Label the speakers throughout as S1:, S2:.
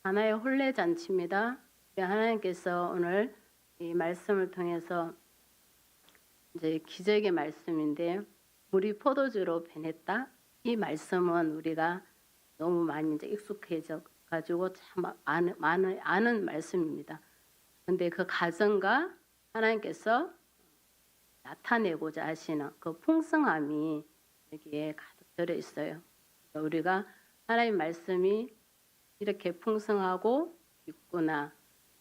S1: 하나의 혼례 잔치입니다. 하나님께서 오늘 이 말씀을 통해서 이제 기적의 말씀인데 물이 포도주로 변했다. 이 말씀은 우리가 너무 많이 이제 익숙해져 가지고 참 아는 말씀입니다. 근데 그 가정과 하나님께서 나타내고자 하시는 그 풍성함이 여기에 가득 들어 있어요. 우리가 하나님 말씀이 이렇게 풍성하고 있구나.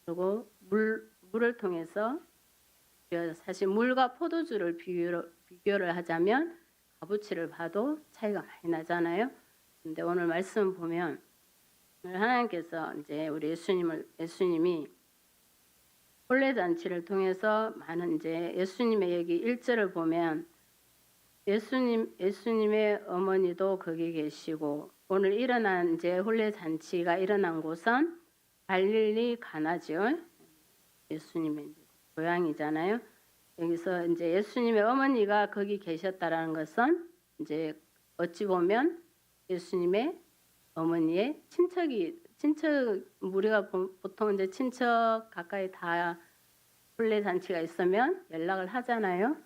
S1: 그리고 물을 통해서 사실 물과 포도주를 비교를 하자면 값어치를 봐도 차이가 많이 나잖아요. 근데 오늘 말씀 보면 오늘 하나님께서 이제 우리 예수님이 혼례 잔치를 통해서 많은 이제 예수님의 여기 1절을 보면 예수님의 어머니도 거기 계시고 오늘 일어난 이제 혼례 잔치가 일어난 곳은 갈릴리 가나죠. 예수님의 고향이잖아요. 여기서 이제 예수님의 어머니가 거기 계셨다라는 것은 이제 어찌 보면 예수님의 어머니의 친척 우리가 보통 이제 친척 가까이 다 혼례 잔치가 있으면 연락을 하잖아요.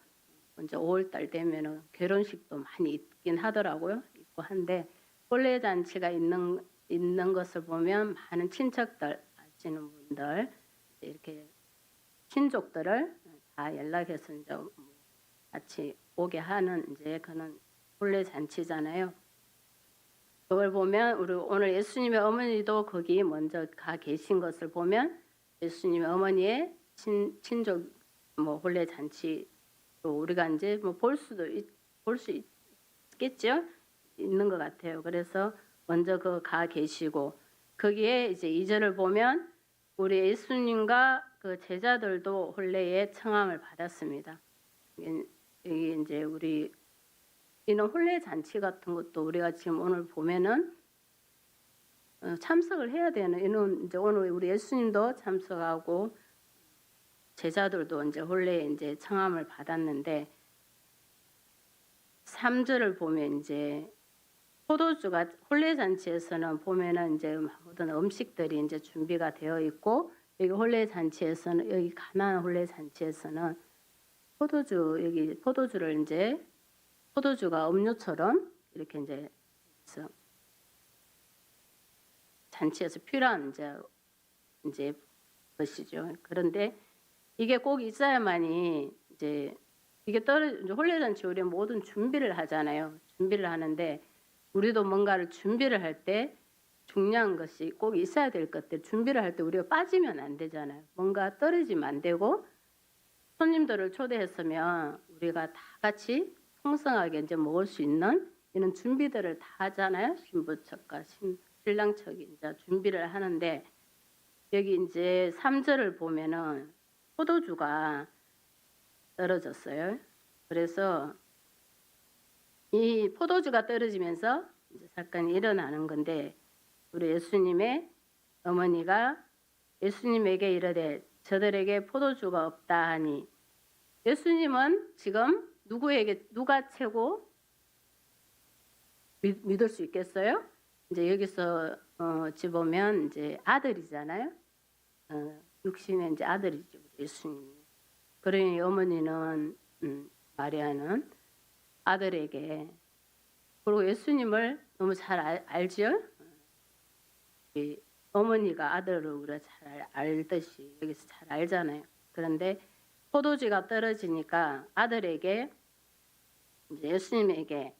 S1: 이제 5월달 되면은 결혼식도 많이 있긴 하더라고요. 있고 한데 혼례 잔치가 있는 것을 보면 많은 친척들 아시는 분들 이렇게 친족들을 다 연락해서 이제 같이 오게 하는 이제 그런 혼례 잔치잖아요. 그걸 보면 우리 오늘 예수님의 어머니도 거기 먼저 가 계신 것을 보면 예수님의 어머니의 친족 혼례 잔치 또 우리가 이제 볼 수 있겠죠. 있는 것 같아요. 그래서 먼저 가 계시고 거기에 이제 2절을 보면 우리 예수님과 그 제자들도 혼례에 청함을 받았습니다. 여기 이제 우리 이런 혼례 잔치 같은 것도 우리가 지금 오늘 보면은 참석을 해야 되는 이는 이제 오늘 우리 예수님도 참석하고 제자들도 이제 혼례에 이제 청함을 받았는데 3절을 보면 이제 포도주가 혼례 잔치에서는 보면은 이제 모든 음식들이 이제 준비가 되어 있고 여기 혼례 잔치에서는 여기 가나안 혼례 잔치에서는 포도주를 이제 포도주가 음료처럼 이렇게 이제 잔치에서 필요한 이제 것이죠. 그런데 이게 꼭 있어야만이 이제 이게 혼례 잔치 우리 모든 준비를 하잖아요. 준비를 하는데 우리도 뭔가를 준비를 할 때 중요한 것이 꼭 있어야 될 것들 준비를 할 때 우리가 빠지면 안 되잖아요. 뭔가 떨어지면 안 되고 손님들을 초대했으면 우리가 다 같이 풍성하게 이제 먹을 수 있는 이런 준비들을 다 하잖아요. 신부 측과 신랑 측이 이제 준비를 하는데 여기 이제 3절을 보면은 포도주가 떨어졌어요. 그래서 이 포도주가 떨어지면서 이제 사건이 일어나는 건데 우리 예수님의 어머니가 예수님에게 이르되 저들에게 포도주가 없다 하니 예수님은 지금 누가 최고 믿을 수 있겠어요? 이제 여기서 집으면 이제 아들이잖아요. 육신의 이제 아들이죠 예수님. 그러니 어머니는 마리아는 아들에게 그리고 예수님을 너무 잘 알죠. 어머니가 아들을 우리가 잘 알듯이 여기서 잘 알잖아요. 그런데 포도주가 떨어지니까 아들에게 이제 예수님에게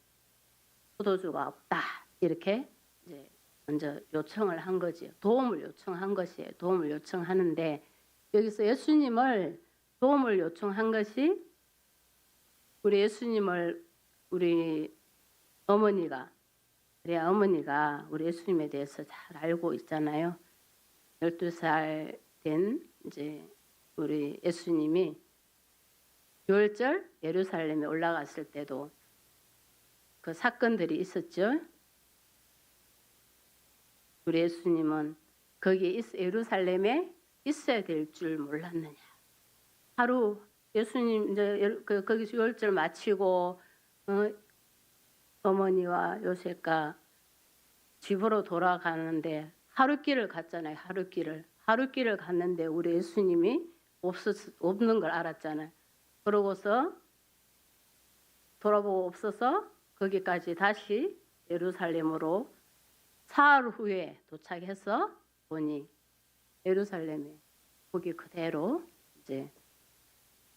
S1: 포도주가 없다 이렇게 이제 먼저 요청을 한 거지요. 도움을 요청한 것이에요. 도움을 요청하는데 여기서 예수님을 도움을 요청한 것이 우리 예수님을 우리 어머니가 우리 예수님에 대해서 잘 알고 있잖아요. 12살 된 이제 우리 예수님이 6월절 예루살렘에 올라갔을 때도 그 사건들이 있었죠. 우리 예수님은 거기 예루살렘에 있어야 될 줄 몰랐느냐. 하루 예수님 이제 거기서 6월절 마치고 어머니와 요셉과 집으로 돌아가는데 하루길을 갔잖아요. 하루길을 갔는데 우리 예수님이 없는 걸 알았잖아요. 그러고서 돌아보고 없어서 거기까지 다시 예루살렘으로 사흘 후에 도착해서 보니 예루살렘에 거기 그대로 이제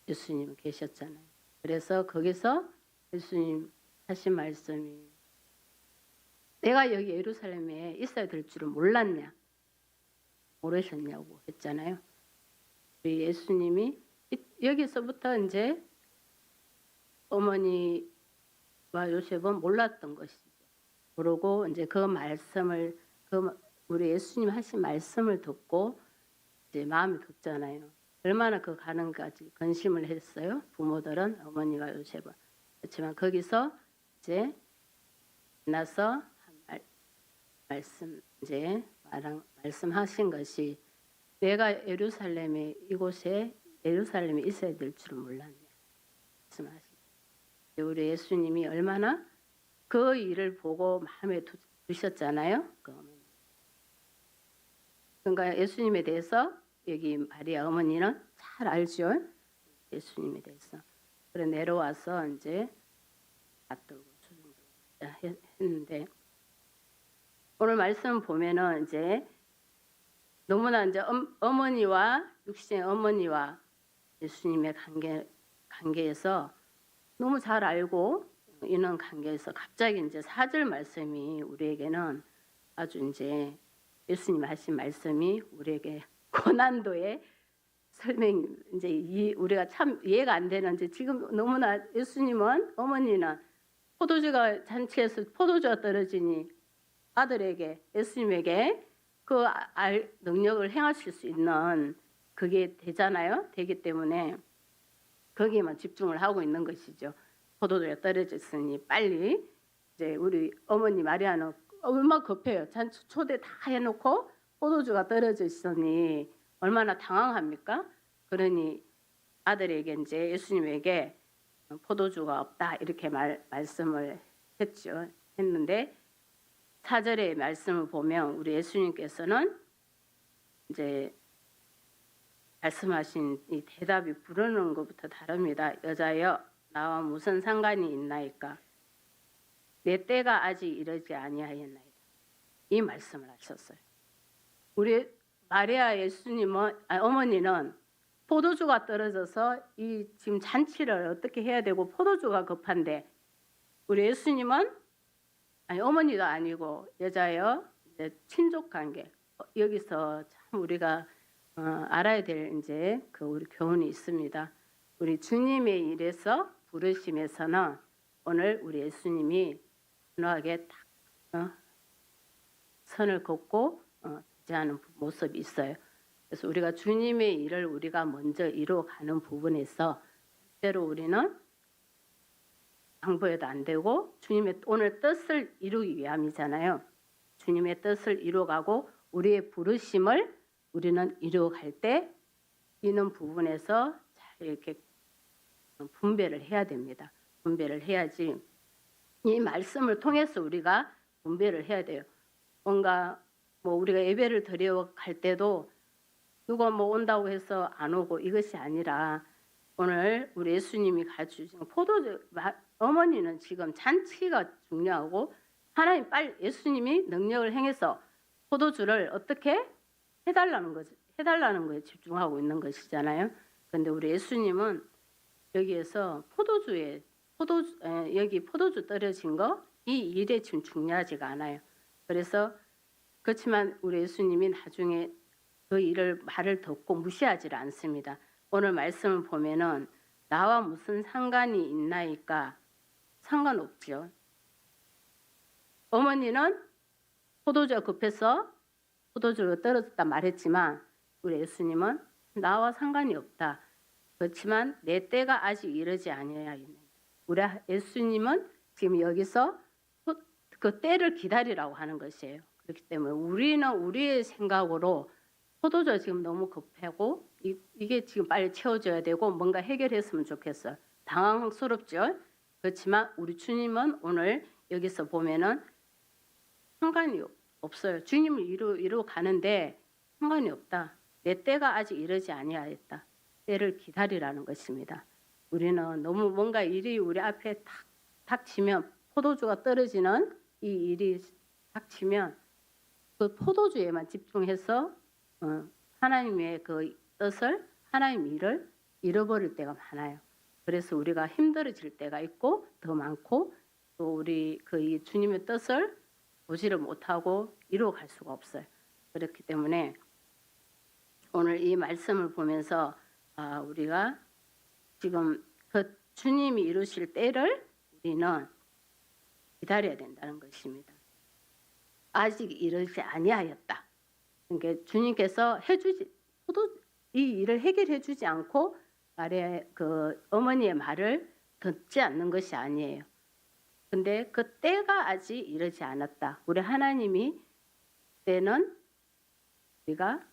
S1: 예수님 계셨잖아요. 그래서 거기서 예수님 하신 말씀이 내가 여기 예루살렘에 있어야 될 줄은 몰랐냐? 모르셨냐고 했잖아요. 우리 예수님이 여기서부터 이제 어머니와 요셉은 몰랐던 것이죠. 그러고 이제 그 말씀을 우리 예수님 하신 말씀을 듣고 이제 마음이 급잖아요. 얼마나 그 가는까지 근심을 했어요. 부모들은 어머니와 요셉은. 그렇지만 거기서 이제 나서 말씀하신 것이 내가 예루살렘에 있어야 될 줄은 몰랐냐 말씀하시죠. 우리 예수님이 얼마나 그 일을 보고 마음에 두셨잖아요. 그러니까 예수님에 대해서 여기 마리아 어머니는 잘 알죠. 예수님에 대해서. 그래 내려와서 이제 받들고 했는데 오늘 말씀 보면은 이제 너무나 이제 어머니와 육신의 어머니와 예수님의 관계에서 너무 잘 알고 있는 관계에서 갑자기 이제 4절 말씀이 우리에게는 아주 이제 예수님 하신 말씀이 우리에게 고난도의 설명 이제 우리가 참 이해가 안 되는지 지금 너무나 예수님은 어머니는 포도주가 잔치에서 포도주가 떨어지니 아들에게 예수님에게 그 능력을 행하실 수 있는 그게 되잖아요. 되기 때문에 거기에만 집중을 하고 있는 것이죠. 포도주가 떨어졌으니 빨리 이제 우리 어머니 마리아는 얼마나 급해요. 잔치 초대 다 해놓고 포도주가 떨어져 있으니 얼마나 당황합니까? 그러니 아들에게 이제 예수님에게 포도주가 없다 이렇게 말씀을 했는데 4절의 말씀을 보면 우리 예수님께서는 이제 말씀하신 이 대답이 부르는 것부터 다릅니다. 여자여 나와 무슨 상관이 있나이까? 내 때가 아직 이르지 아니하였나이다. 이 말씀을 하셨어요. 우리 마리아 예수님은 어머니는 포도주가 떨어져서 이 지금 잔치를 어떻게 해야 되고 포도주가 급한데 우리 예수님은 어머니도 아니고 여자여 이제 친족 관계 여기서 참 우리가 알아야 될 이제 그 우리 교훈이 있습니다. 우리 주님의 일에서 부르심에서는 오늘 우리 예수님이 단호하게 딱 선을 긋고 하는 모습이 있어요. 그래서 우리가 주님의 일을 우리가 먼저 이루어가는 부분에서 때로 우리는 양보해도 안 되고 주님의 오늘 뜻을 이루기 위함이잖아요. 주님의 뜻을 이루어가고 우리의 부르심을 우리는 이루어갈 때 이는 부분에서 잘 이렇게 분배를 해야 됩니다. 분배를 해야지 이 말씀을 통해서 우리가 분배를 해야 돼요. 뭔가 뭐 우리가 예배를 드려 갈 때도 누가 뭐 온다고 해서 안 오고 이것이 아니라 오늘 우리 예수님이 가주신 포도주 어머니는 지금 잔치가 중요하고 하나님 빨리 예수님이 능력을 행해서 포도주를 어떻게 해달라는 거에 집중하고 있는 것이잖아요. 그런데 우리 예수님은 여기에서 여기 포도주 떨어진 거 이 일에 지금 중요하지가 않아요. 그래서 그렇지만 우리 예수님이 나중에 그 말을 듣고 무시하지 않습니다. 오늘 말씀을 보면은 나와 무슨 상관이 있나이까? 상관없죠. 어머니는 포도주가 급해서 포도주가 떨어졌다 말했지만 우리 예수님은 나와 상관이 없다. 그렇지만 내 때가 아직 이르지 아니하였느니라. 우리 예수님은 지금 여기서 그 때를 기다리라고 하는 것이에요. 그렇기 때문에 우리는 우리의 생각으로 포도주가 지금 너무 급하고 이게 지금 빨리 채워져야 되고 뭔가 해결했으면 좋겠어요. 당황스럽죠. 그렇지만 우리 주님은 오늘 여기서 보면은 상관이 없어요. 주님을 이루어 가는데 상관이 없다. 내 때가 아직 이르지 아니하였다. 때를 기다리라는 것입니다. 우리는 너무 뭔가 일이 우리 앞에 탁 닥치면 포도주가 떨어지는 이 일이 닥치면 그 포도주에만 집중해서 하나님의 그 뜻을 하나님 일을 잃어버릴 때가 많아요. 그래서 우리가 힘들어질 때가 있고 더 많고 또 우리 그 주님의 뜻을 보지를 못하고 이루어갈 수가 없어요. 그렇기 때문에 오늘 이 말씀을 보면서 우리가 지금 그 주님이 이루실 때를 우리는 기다려야 된다는 것입니다. 아직 이르지 아니하였다. 그러니까 주님께서 이 일을 해결해 주지 않고 그 어머니의 말을 듣지 않는 것이 아니에요. 근데 그 때가 아직 이르지 않았다. 우리 하나님이 때는 우리가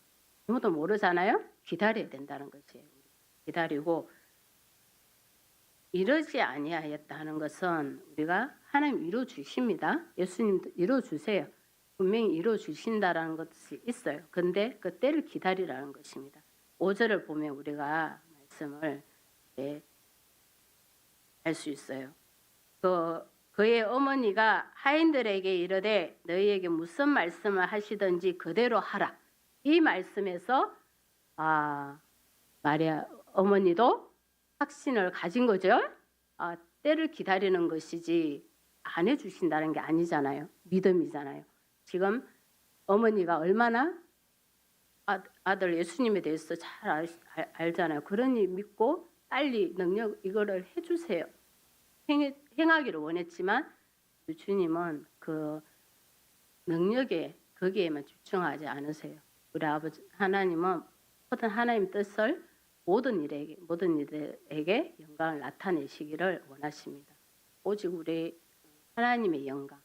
S1: 아무도 모르잖아요. 기다려야 된다는 것이에요. 기다리고 이르지 아니하였다는 것은 우리가 하나님 이루어 주십니다. 예수님도 이루어 주세요. 분명히 이루어 주신다라는 것이 있어요. 근데 그 때를 기다리라는 것입니다. 5절을 보면 우리가 말씀을 알 수 있어요. 그의 어머니가 하인들에게 이르되 너희에게 무슨 말씀을 하시든지 그대로 하라. 이 말씀에서 마리아 어머니도 확신을 가진 거죠. 때를 기다리는 것이지 안 해주신다는 게 아니잖아요. 믿음이잖아요. 지금 어머니가 얼마나 아들 예수님에 대해서 잘 알잖아요. 그러니 믿고 빨리 능력 이거를 해주세요. 행하기를 원했지만 주님은 그 능력에 거기에만 집중하지 않으세요. 우리 아버지 하나님은 모든 하나님 뜻을 모든 이들에게 영광을 나타내시기를 원하십니다. 오직 우리 하나님의 영광.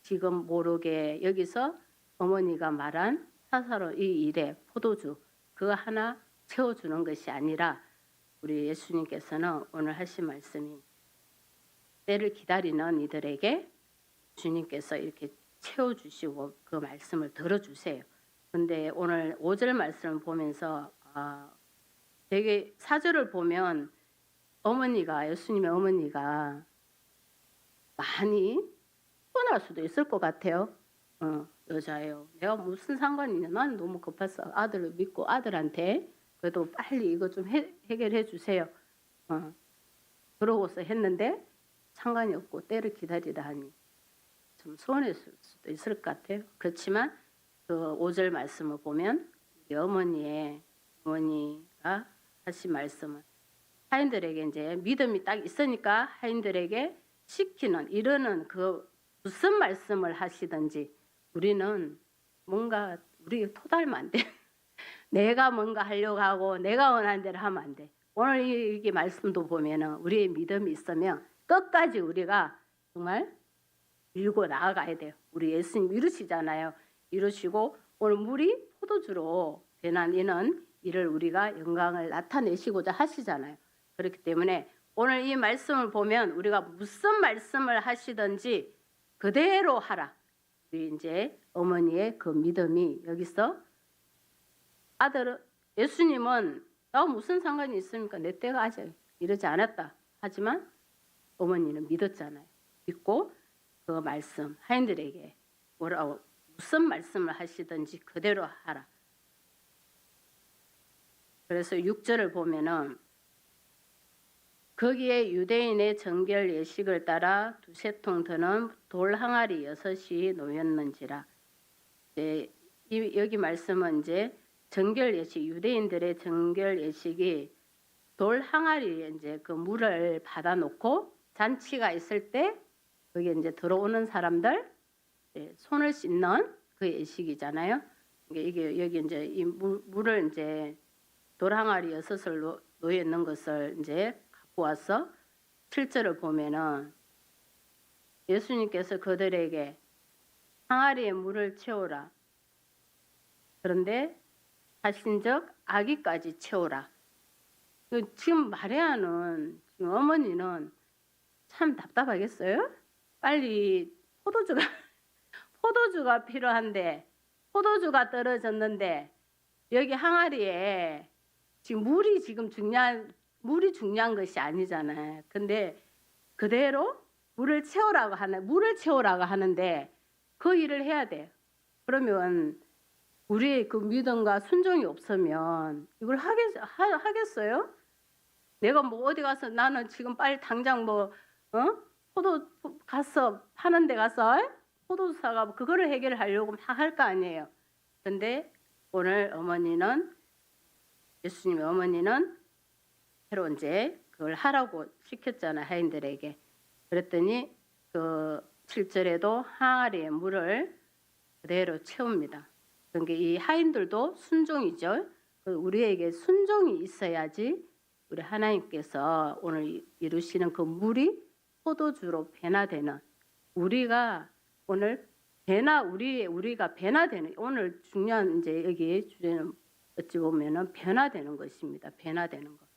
S1: 지금 모르게 여기서 어머니가 말한 사사로 이 일에 포도주 그거 하나 채워주는 것이 아니라 우리 예수님께서는 오늘 하신 말씀이 때를 기다리는 이들에게 주님께서 이렇게 채워주시고 그 말씀을 들어주세요. 근데 오늘 5절 말씀을 보면서 되게 4절을 보면 예수님의 어머니가 많이 피곤할 수도 있을 것 같아요. 여자예요. 내가 무슨 상관이 있냐. 난 너무 급해서 아들을 믿고 아들한테 그래도 빨리 이거 좀 해결해 주세요. 그러고서 했는데 상관이 없고 때를 기다리다 하니 좀 서운했을 수도 있을 것 같아요. 그렇지만 그 5절 말씀을 보면 우리 어머니가 하신 말씀은 하인들에게 이제 믿음이 딱 있으니까 하인들에게 시키는 이르는 그 무슨 말씀을 하시든지 우리는 뭔가 우리 토달면 안 돼. 내가 뭔가 하려고 하고 내가 원하는 대로 하면 안 돼. 오늘 이 말씀도 보면은 우리의 믿음이 있으면 끝까지 우리가 정말 밀고 나아가야 돼요. 우리 예수님 이루시잖아요. 이루시고 오늘 물이 포도주로 변한 이를 우리가 영광을 나타내시고자 하시잖아요. 그렇기 때문에 오늘 이 말씀을 보면 우리가 무슨 말씀을 하시든지 그대로 하라. 우리 이제 어머니의 그 믿음이 여기서 예수님은 나 무슨 상관이 있습니까? 내 때가 아직 이르지 않았다. 하지만 어머니는 믿었잖아요. 믿고 그 말씀 하인들에게 무슨 말씀을 하시든지 그대로 하라. 그래서 6절을 보면은 거기에 유대인의 정결 예식을 따라 두세 통 드는 돌 항아리 6이 놓였는지라. 여기 말씀은 이제 정결 예식, 유대인들의 정결 예식이 돌 항아리에 이제 그 물을 받아놓고 잔치가 있을 때 거기에 이제 들어오는 사람들 손을 씻는 그 예식이잖아요. 이게 여기 이제 이 물을 이제 돌 항아리 6을 놓여 있는 것을 이제 갖고 와서 7절을 보면은 예수님께서 그들에게 항아리에 물을 채우라. 그런데 하신즉 아기까지 채우라. 지금 마리아는 지금 어머니는 참 답답하겠어요? 빨리 포도주가 필요한데 포도주가 떨어졌는데 여기 항아리에 지금 물이 중요한 것이 아니잖아요. 근데 그대로 물을 채우라고 하는데 그 일을 해야 돼요. 그러면 우리의 그 믿음과 순종이 없으면 이걸 하겠어요? 내가 뭐 어디 가서 나는 지금 빨리 당장 포도 가서 파는 데 가서 포도주 사가 그거를 해결하려고 막 할 거 아니에요. 근데 오늘 예수님의 어머니는 새로 이제 그걸 하라고 시켰잖아요. 하인들에게. 그랬더니 그 7절에도 항아리에 물을 그대로 채웁니다. 그러니까 이 하인들도 순종이죠. 우리에게 순종이 있어야지 우리 하나님께서 오늘 이루시는 그 물이 포도주로 변화되는 우리가 오늘 우리가 변화되는 오늘 중요한 이제 여기 주제는 어찌 보면은 변화되는 것입니다. 변화되는 것.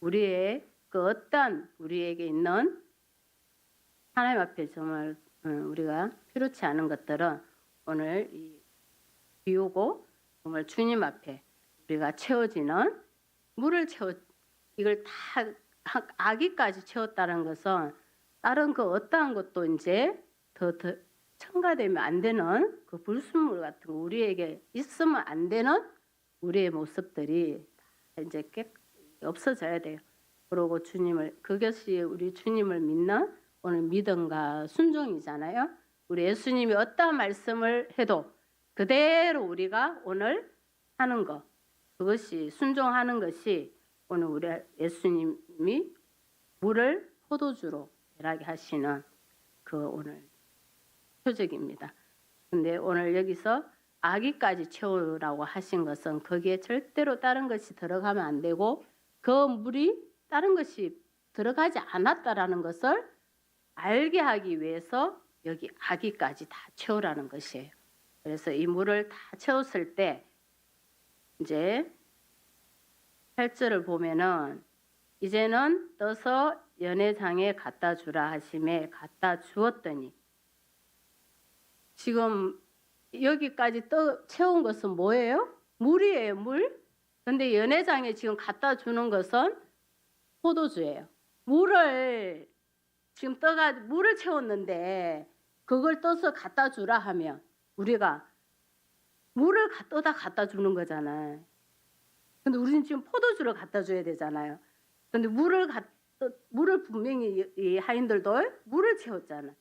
S1: 우리의 그 어떤 우리에게 있는 하나님 앞에 정말 우리가 필요치 않은 것들은 오늘 비우고 정말 주님 앞에 우리가 채워지는 물을 이걸 다 아기까지 채웠다는 것은 다른 그 어떠한 것도 이제 더 첨가되면 안 되는 그 불순물 같은 거 우리에게 있으면 안 되는 우리의 모습들이 다 이제 없어져야 돼요. 그러고 그것이 우리 주님을 믿는 오늘 믿음과 순종이잖아요. 우리 예수님이 어떠한 말씀을 해도 그대로 우리가 오늘 하는 것 그것이 순종하는 것이 오늘 우리 예수님이 물을 포도주로 변하게 하시는 그 오늘 표적입니다. 근데 오늘 여기서 아기까지 채우라고 하신 것은 거기에 절대로 다른 것이 들어가면 안 되고 그 물이 다른 것이 들어가지 않았다라는 것을 알게 하기 위해서 여기 아기까지 다 채우라는 것이에요. 그래서 이 물을 다 채웠을 때 이제 8절을 보면은 이제는 떠서 연회장에 갖다 주라 하심에 갖다 주었더니 지금 여기까지 채운 것은 뭐예요? 물이에요, 물. 근데 연회장에 지금 갖다 주는 것은 포도주예요. 물을 채웠는데 그걸 떠서 갖다 주라 하면 우리가 물을 떠다 갖다 주는 거잖아요. 근데 우리는 지금 포도주를 갖다 줘야 되잖아요. 근데 물을 분명히 이 하인들도 물을 채웠잖아요.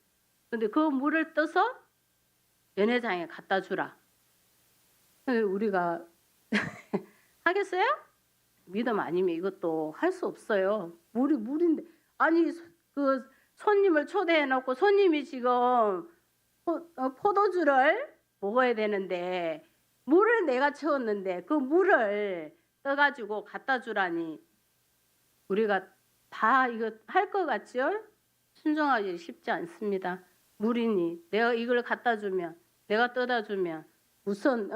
S1: 근데 그 물을 떠서 연회장에 갖다 주라. 우리가 하겠어요? 믿음 아니면 이것도 할 수 없어요. 물인데 아니 그 손님을 초대해 놓고 손님이 지금 포도주를 먹어야 되는데 물을 내가 채웠는데 그 물을 떠가지고 갖다 주라니 우리가 다 이거 할 것 같죠? 순종하기 쉽지 않습니다. 물이니 내가 이걸 갖다 주면 내가 떠다 주면 무슨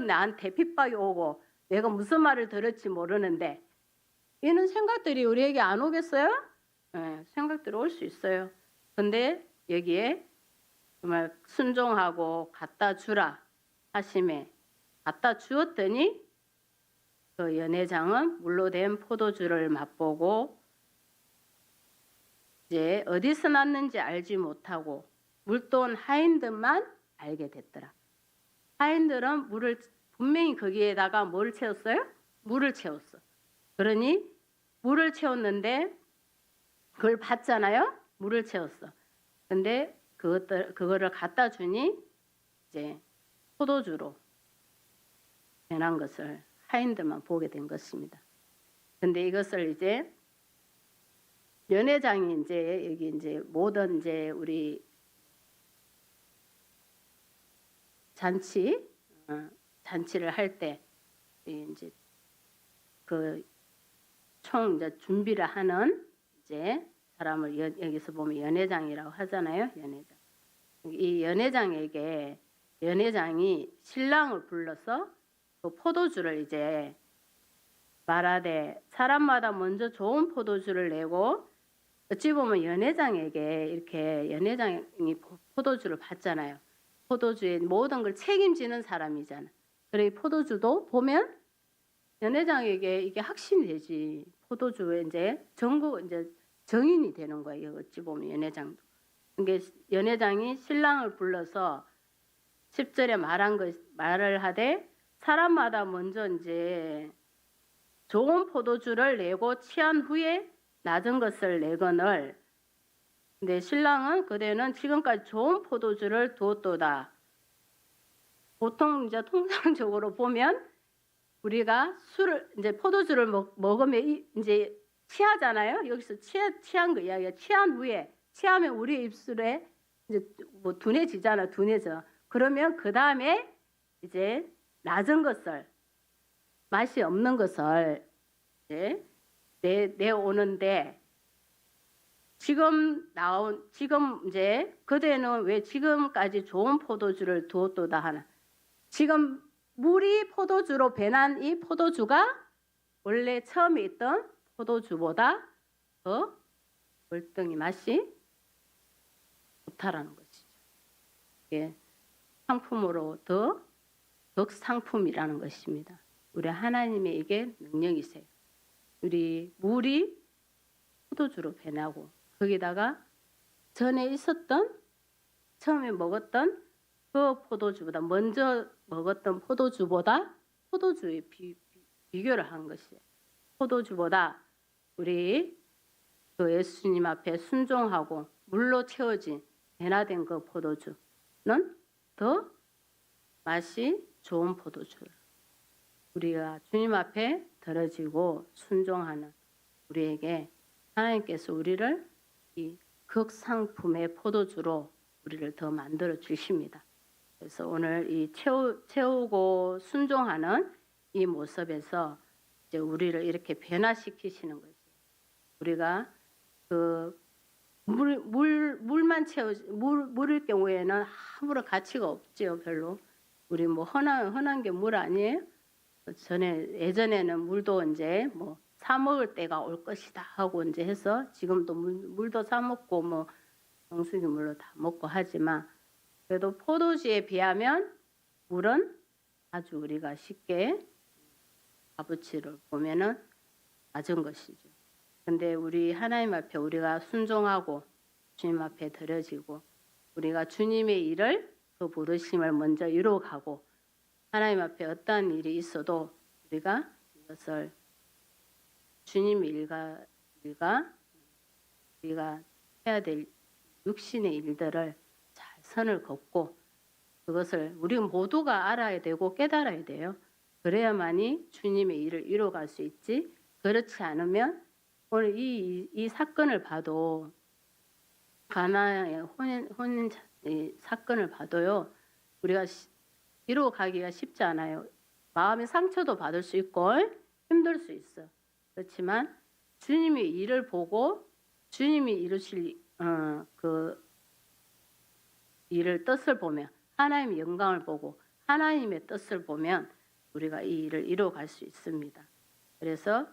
S1: 나한테 핍박이 오고 내가 무슨 말을 들을지 모르는데 이런 생각들이 우리에게 안 오겠어요? 네, 생각들이 올 수 있어요. 근데 여기에 정말 순종하고 갖다 주라 하심에 갖다 주었더니 그 연회장은 물로 된 포도주를 맛보고 이제 어디서 났는지 알지 못하고 물돈 하인들만 알게 됐더라. 하인들은 분명히 거기에다가 뭘 채웠어요? 물을 채웠어. 그러니 물을 채웠는데 그걸 봤잖아요. 물을 채웠어. 근데 그거를 갖다 주니 이제 포도주로 변한 것을 하인들만 보게 된 것입니다. 근데 이것을 이제 연회장이 이제 여기 이제 모든 이제 우리 잔치를 할 때 이제 그 총 이제 준비를 하는 이제 사람을 여기서 보면 연회장이라고 하잖아요. 연회장. 이 연회장이 신랑을 불러서 그 포도주를 이제 말하되 사람마다 먼저 좋은 포도주를 내고 어찌 보면 연회장에게 이렇게 연회장이 포도주를 받잖아요. 포도주의 모든 걸 책임지는 사람이잖아. 그래 이 포도주도 보면 연회장에게 이게 확신이 되지. 포도주에 이제 전국 이제 정인이 되는 거예요. 어찌 보면 연회장도. 이게 연회장이 신랑을 불러서 10절에 말을 하되 사람마다 먼저 이제 좋은 포도주를 내고 취한 후에 낮은 것을 내거늘. 근데 신랑은 그대는 지금까지 좋은 포도주를 두었도다. 보통 이제 통상적으로 보면 우리가 술을 이제 포도주를 먹으면 이제 취하잖아요. 여기서 취한 거 이야기야. 취한 후에 취하면 우리 입술에 이제 뭐 둔해지잖아. 둔해져. 그러면 그 다음에 이제 낮은 것을 맛이 없는 것을 이제 내오는데 지금 이제 그대는 왜 지금까지 좋은 포도주를 두었도다 하나. 지금 물이 포도주로 변한 이 포도주가 원래 처음에 있던 포도주보다 더 월등히 맛이 좋다라는 것이죠. 이게 상품으로 더 덕상품이라는 것입니다. 우리 하나님의 이게 능력이세요. 우리 물이 포도주로 변하고 거기다가 전에 있었던 처음에 먹었던 그 포도주보다 먼저 먹었던 포도주보다 포도주에 비교를 한 것이에요. 포도주보다 우리 그 예수님 앞에 순종하고 물로 채워진 변화된 그 포도주는 더 맛이 좋은 포도주를 우리가 주님 앞에 들어지고 순종하는 우리에게 하나님께서 우리를 이 극상품의 포도주로 우리를 더 만들어 주십니다. 그래서 오늘 이 채우고 순종하는 이 모습에서 이제 우리를 이렇게 변화시키시는 거죠. 우리가 그 물만 물일 경우에는 아무런 가치가 없지요, 별로. 우리 뭐 흔한 게 물 아니에요? 예전에는 물도 이제 뭐 사 먹을 때가 올 것이다 하고 이제 해서 지금도 물도 사 먹고 뭐 정수기 물로 다 먹고 하지만 그래도 포도주에 비하면 물은 아주 우리가 쉽게 값어치를 보면은 낮은 것이죠. 근데 우리 하나님 앞에 우리가 순종하고 주님 앞에 드려지고 우리가 주님의 일을 그 부르심을 먼저 이루어가고 하나님 앞에 어떠한 일이 있어도 우리가 이것을 주님의 일과 우리가 해야 될 육신의 일들을 잘 선을 긋고 그것을 우리 모두가 알아야 되고 깨달아야 돼요. 그래야만이 주님의 일을 이루어갈 수 있지. 그렇지 않으면 오늘 이 사건을 봐도 가나의 혼인 사건을 봐도요. 우리가 이루어가기가 쉽지 않아요. 마음의 상처도 받을 수 있고 힘들 수 있어. 그렇지만 주님의 일을 보고 주님이 이루실 그 일을 뜻을 보면 하나님의 영광을 보고 하나님의 뜻을 보면 우리가 이 일을 이루어갈 수 있습니다. 그래서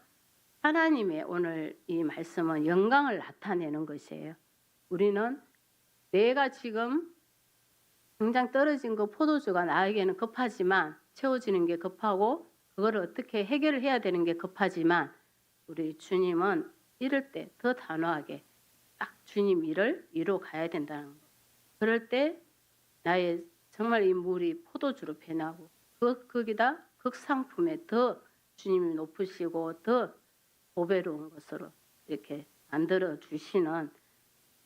S1: 하나님의 오늘 이 말씀은 영광을 나타내는 것이에요. 우리는 내가 지금 당장 떨어진 그 포도주가 나에게는 급하지만 채워지는 게 급하고 그거를 어떻게 해결을 해야 되는 게 급하지만 우리 주님은 이럴 때 더 단호하게 딱 주님 일을 이루어 가야 된다는 거. 그럴 때 나의 정말 이 물이 포도주로 변하고 거기다 극상품에 더 주님이 높으시고 더 보배로운 것으로 이렇게 만들어 주시는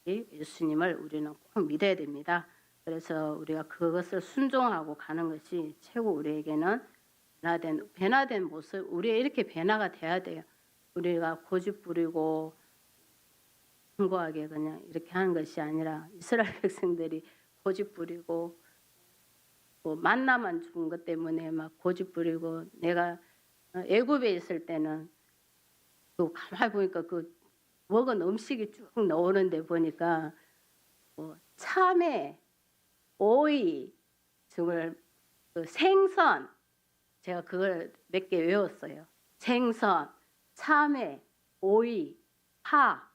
S1: 이 예수님을 우리는 꼭 믿어야 됩니다. 그래서 우리가 그것을 순종하고 가는 것이 최고 우리에게는 변화된 모습, 우리가 이렇게 변화가 돼야 돼요. 우리가 고집 부리고 공고하게 그냥 이렇게 하는 것이 아니라 이스라엘 백성들이 고집 부리고 뭐 만나만 준 것 때문에 막 고집 부리고 내가 애굽에 있을 때는 그 가만히 보니까 그 먹은 음식이 쭉 나오는데 보니까 뭐 참외, 오이, 정말 그 생선 제가 그걸 몇 개 외웠어요. 생선, 참외, 오이, 파,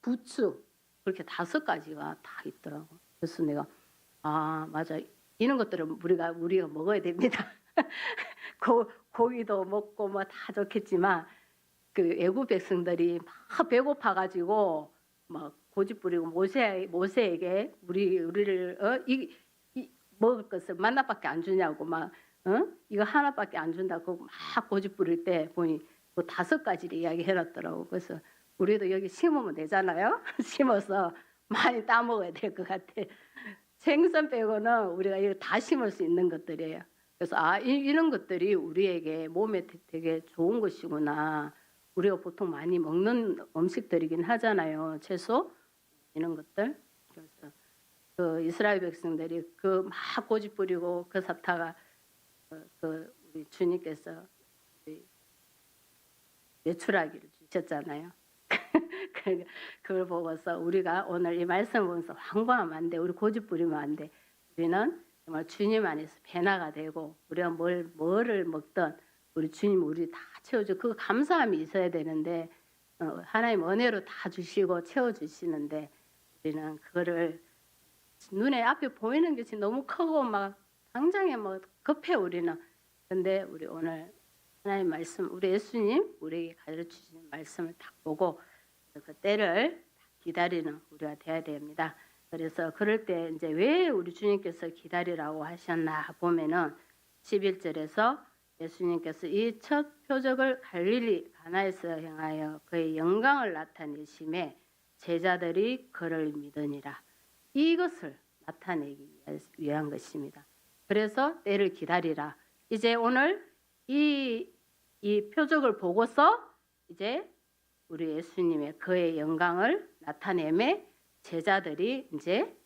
S1: 부추 그렇게 5가지가 다 있더라고. 그래서 내가 아 맞아 이런 것들은 우리가 먹어야 됩니다. 고기도 먹고 뭐 다 좋겠지만 그 애국 백성들이 막 배고파 가지고 막 고집 부리고 모세에게 우리를 이 먹을 것을 만나밖에 안 주냐고 막 이거 하나밖에 안 준다고 막 고집 부릴 때 보니 뭐 5가지를 이야기해 놨더라고. 그래서 우리도 여기 심으면 되잖아요. 심어서 많이 따 먹어야 될 것 같아. 생선 빼고는 우리가 이거 다 심을 수 있는 것들이에요. 그래서 이런 것들이 우리에게 몸에 되게 좋은 것이구나. 우리가 보통 많이 먹는 음식들이긴 하잖아요. 채소 이런 것들. 그래서 그 이스라엘 백성들이 그 막 고집 부리고 그 사타가 우리 주님께서 내추라기를 주셨잖아요. 그걸 보고서 우리가 오늘 이 말씀 보면서 황당하면 안 돼. 우리 고집 부리면 안 돼. 우리는 정말 주님 안에서 배나가 되고 우리가 뭐를 먹든 우리 주님 우리 다 채워줘. 그 감사함이 있어야 되는데 하나님 은혜로 다 주시고 채워주시는데 우리는 그거를 눈에 앞에 보이는 것이 너무 크고 막 당장에 뭐 급해 우리는. 근데 우리 오늘 하나님 말씀 우리 예수님 우리에게 가르치시는 말씀을 딱 보고 그 때를 기다리는 우리가 돼야 됩니다. 그래서 그럴 때 이제 왜 우리 주님께서 기다리라고 하셨나 보면은 11절에서 예수님께서 이 첫 표적을 갈릴리 가나에서 행하여 그의 영광을 나타내심에 제자들이 그를 믿으니라. 이것을 나타내기 위한 것입니다. 그래서 때를 기다리라. 이제 오늘 이 표적을 보고서 이제 우리 예수님의 그의 영광을 나타내매 제자들이 이제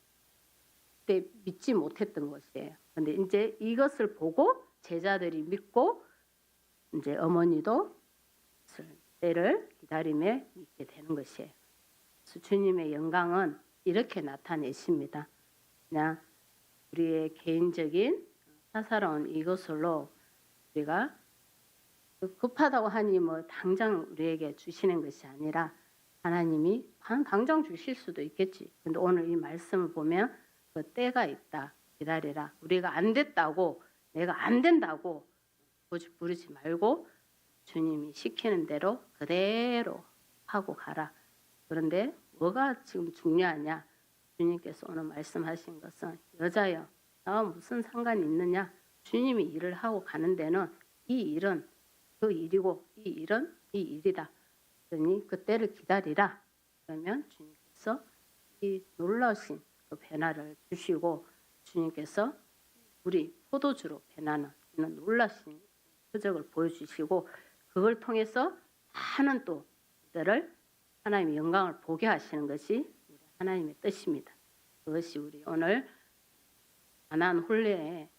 S1: 그때 믿지 못했던 것이에요. 근데 이제 이것을 보고 제자들이 믿고 이제 어머니도 때를 기다리며 믿게 되는 것이에요. 그래서 주님의 영광은 이렇게 나타내십니다. 그냥 우리의 개인적인 사사로운 이것으로 우리가 급하다고 하니 뭐 당장 우리에게 주시는 것이 아니라 하나님이 당장 주실 수도 있겠지. 근데 오늘 이 말씀을 보면 그 때가 있다. 기다리라. 우리가 안 됐다고 내가 안 된다고 고집 부리지 말고 주님이 시키는 대로 그대로 하고 가라. 그런데 뭐가 지금 중요하냐? 주님께서 오늘 말씀하신 것은 여자여 나와 무슨 상관이 있느냐? 주님이 일을 하고 가는 데는 이 일은 그 일이고 이 일은 이 일이다. 그러니 그때를 기다리라. 그러면 주님께서 이 놀라우신 그 변화를 주시고 주님께서 우리 포도주로 변하는 이런 놀라신 표적을 보여주시고 그걸 통해서 많은 또 이들을 하나님의 영광을 보게 하시는 것이 하나님의 뜻입니다. 그것이 우리 오늘 가나안 혼례의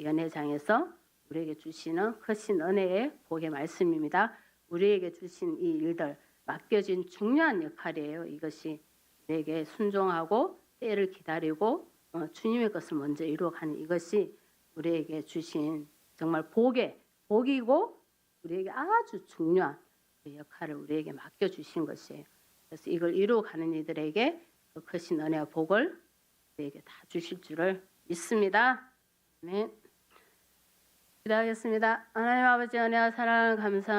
S1: 연회장에서 우리에게 주시는 크신 은혜의 복의 말씀입니다. 우리에게 주신 이 일들 맡겨진 중요한 역할이에요. 이것이 우리에게 순종하고 때를 기다리고 주님의 것을 먼저 이루어가는 이것이 우리에게 주신 정말 복이고 우리에게 아주 중요한 그 역할을 우리에게 맡겨주신 것이에요. 그래서 이걸 이루어가는 이들에게 그 크신 은혜와 복을 우리에게 다 주실 줄을 믿습니다. 아멘. 기도하겠습니다. 하나님 아버지 은혜와 사랑 감사합니다.